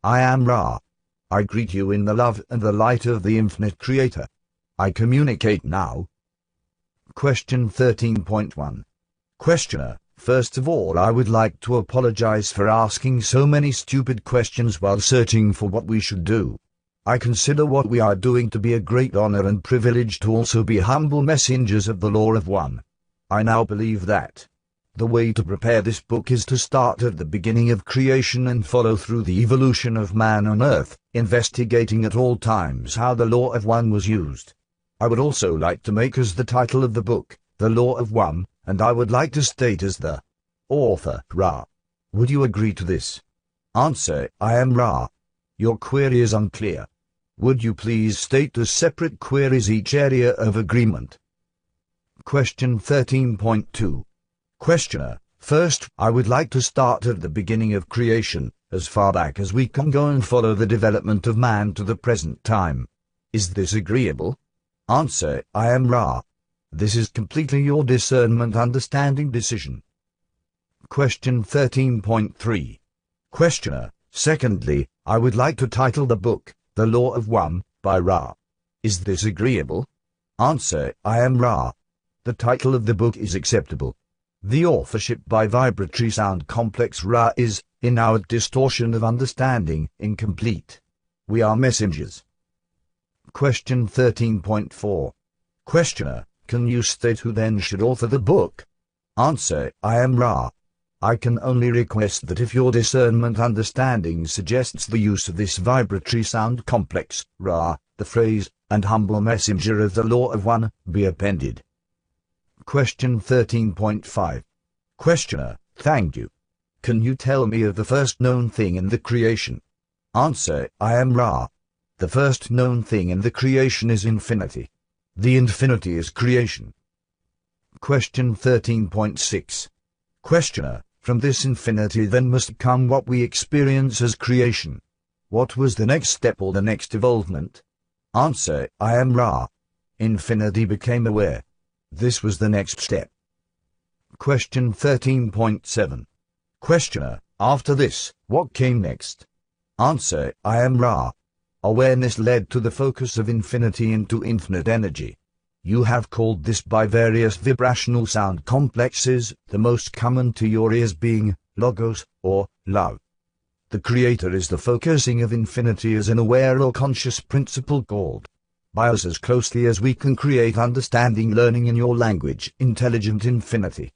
I am Ra. I greet you in the love and the light of the infinite Creator. I communicate now. Question 13.1. Questioner: First of all, I would like to apologize for asking so many stupid questions while searching for what we should do. I consider what we are doing to be a great honor and privilege to also be humble messengers of the Law of One. I now believe that the way to prepare this book is to start at the beginning of creation and follow through the evolution of man on earth, investigating at all times how the Law of One was used. I would also like to make as the title of the book, The Law of One, and I would like to state as the author, Ra. Would you agree to this? Answer: I am Ra. Your query is unclear. Would you please state the separate queries each area of agreement? Question 13.2. Questioner: First, I would like to start at the beginning of creation, as far back as we can go, and follow the development of man to the present time. Is this agreeable? Answer: I am Ra. This is completely your discernment understanding decision. Question 13.3. Questioner: Secondly, I would like to title the book, The Law of One, by Ra. Is this agreeable? Answer: I am Ra. The title of the book is acceptable. The authorship by vibratory sound complex Ra is, in our distortion of understanding, incomplete. We are messengers. Question 13.4. Questioner: Can you state who then should author the book? Answer: I am Ra. I can only request that if your discernment understanding suggests the use of this vibratory sound complex, Ra, the phrase, and humble messenger of the Law of One, be appended. Question 13.5. Questioner: Thank you. Can you tell me of the first known thing in the creation? Answer: I am Ra. The first known thing in the creation is infinity. The infinity is creation. Question 13.6. Questioner: From this infinity then must come what we experience as creation. What was the next step or the next evolvement? Answer: I am Ra. Infinity became aware. This was the next step. Question 13.7. Questioner: After this, what came next? Answer: I am Ra. Awareness led to the focus of infinity into infinite energy. You have called this by various vibrational sound complexes, the most common to your ears being logos, or love. The Creator is the focusing of infinity as an aware or conscious principle called by us as closely as we can create understanding learning in your language, intelligent infinity.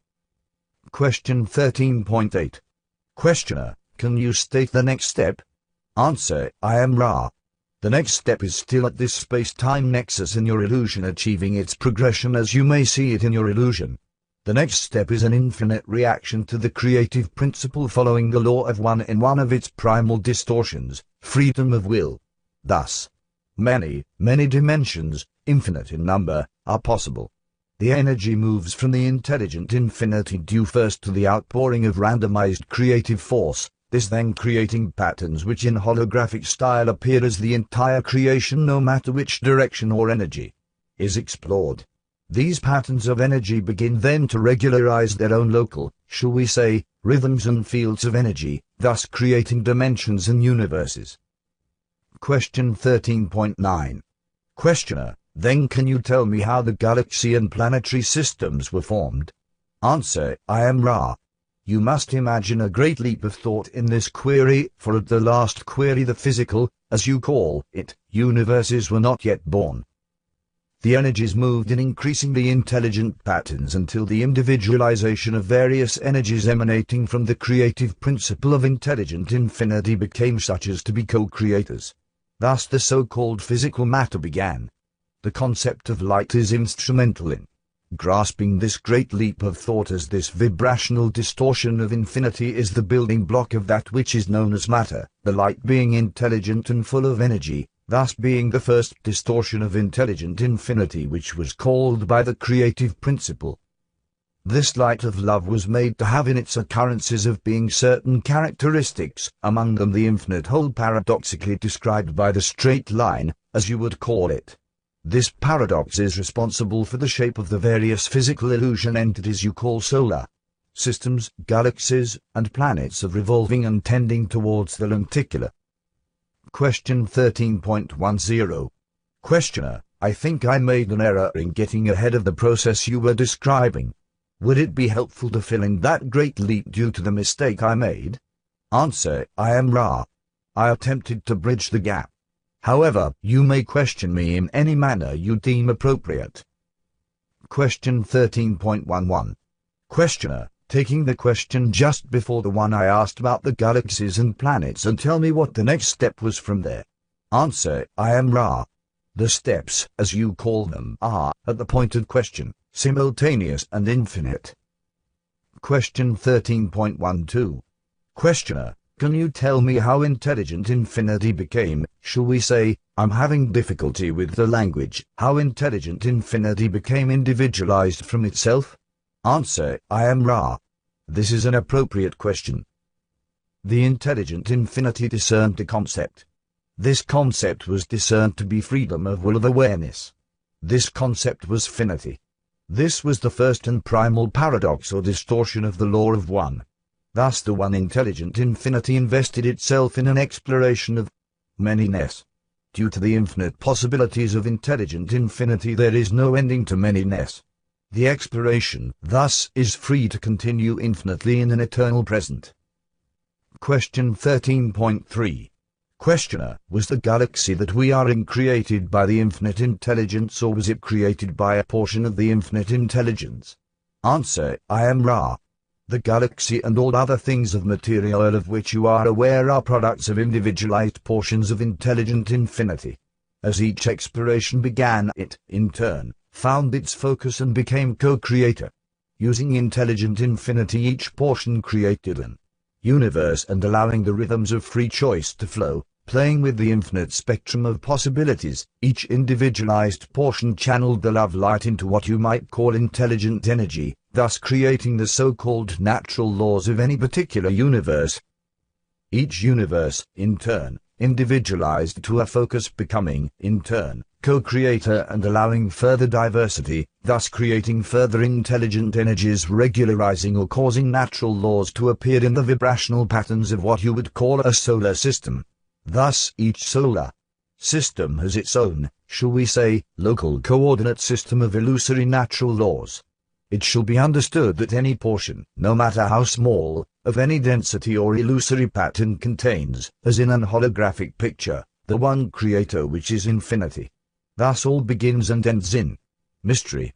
Question 13.8. Questioner: Can you state the next step? Answer: I am Ra. The next step is still at this space-time nexus in your illusion achieving its progression as you may see it in your illusion. The next step is an infinite reaction to the creative principle following the Law of One in one of its primal distortions, freedom of will. Thus, many dimensions, infinite in number, are possible. The energy moves from the intelligent infinity due first to the outpouring of randomized creative force, this then creating patterns which in holographic style appear as the entire creation no matter which direction or energy is explored. These patterns of energy begin then to regularize their own local, shall we say, rhythms and fields of energy, thus creating dimensions and universes. Question 13.9. Questioner: Then can you tell me how the galaxy and planetary systems were formed? Answer: I am Ra. You must imagine a great leap of thought in this query, for at the last query the physical, as you call it, universes were not yet born. The energies moved in increasingly intelligent patterns until the individualization of various energies emanating from the creative principle of intelligent infinity became such as to be co-creators. Thus the so-called physical matter began. The concept of light is instrumental in grasping this great leap of thought, as this vibrational distortion of infinity is the building block of that which is known as matter, the light being intelligent and full of energy, thus being the first distortion of intelligent infinity which was called by the creative principle. This light of love was made to have in its occurrences of being certain characteristics, among them the infinite whole paradoxically described by the straight line, as you would call it. This paradox is responsible for the shape of the various physical illusion entities you call solar systems, galaxies, and planets of revolving and tending towards the lenticular. Question 13.10. Questioner, I think I made an error in getting ahead of the process you were describing. Would it be helpful to fill in that great leap due to the mistake I made? Answer, I am Ra. I attempted to bridge the gap. However, you may question me in any manner you deem appropriate. Question 13.11. Questioner, taking the question just before the one I asked about the galaxies and planets, and tell me what the next step was from there. Answer, I am Ra. The steps, as you call them, are, at the pointed question, simultaneous and infinite. Question 13.12. Questioner, can you tell me how intelligent infinity became? Shall we say, I'm having difficulty with the language, how intelligent infinity became individualized from itself? Answer, I am Ra. This is an appropriate question. The intelligent infinity discerned a concept. This concept was discerned to be freedom of will of awareness. This concept was finity. This was the first and primal paradox or distortion of the law of one. Thus the one intelligent infinity invested itself in an exploration of manyness. Due to the infinite possibilities of intelligent infinity, there is no ending to manyness. The exploration, thus, is free to continue infinitely in an eternal present. Question 13.3. Questioner, was the galaxy that we are in created by the infinite intelligence, or was it created by a portion of the infinite intelligence? Answer, I am Ra. The galaxy and all other things of material of which you are aware are products of individualized portions of intelligent infinity. As each exploration began, it, in turn, found its focus and became co-creator. Using intelligent infinity, each portion created an universe and allowing the rhythms of free choice to flow, playing with the infinite spectrum of possibilities. Each individualized portion channeled the love light into what you might call intelligent energy, thus creating the so-called natural laws of any particular universe. Each universe, in turn, individualized to a focus, becoming, in turn, co-creator and allowing further diversity, thus creating further intelligent energies, regularizing or causing natural laws to appear in the vibrational patterns of what you would call a solar system. Thus, each solar system has its own, shall we say, local coordinate system of illusory natural laws. It shall be understood that any portion, no matter how small, of any density or illusory pattern contains, as in an holographic picture, the one creator which is infinity. Thus all begins and ends in mystery.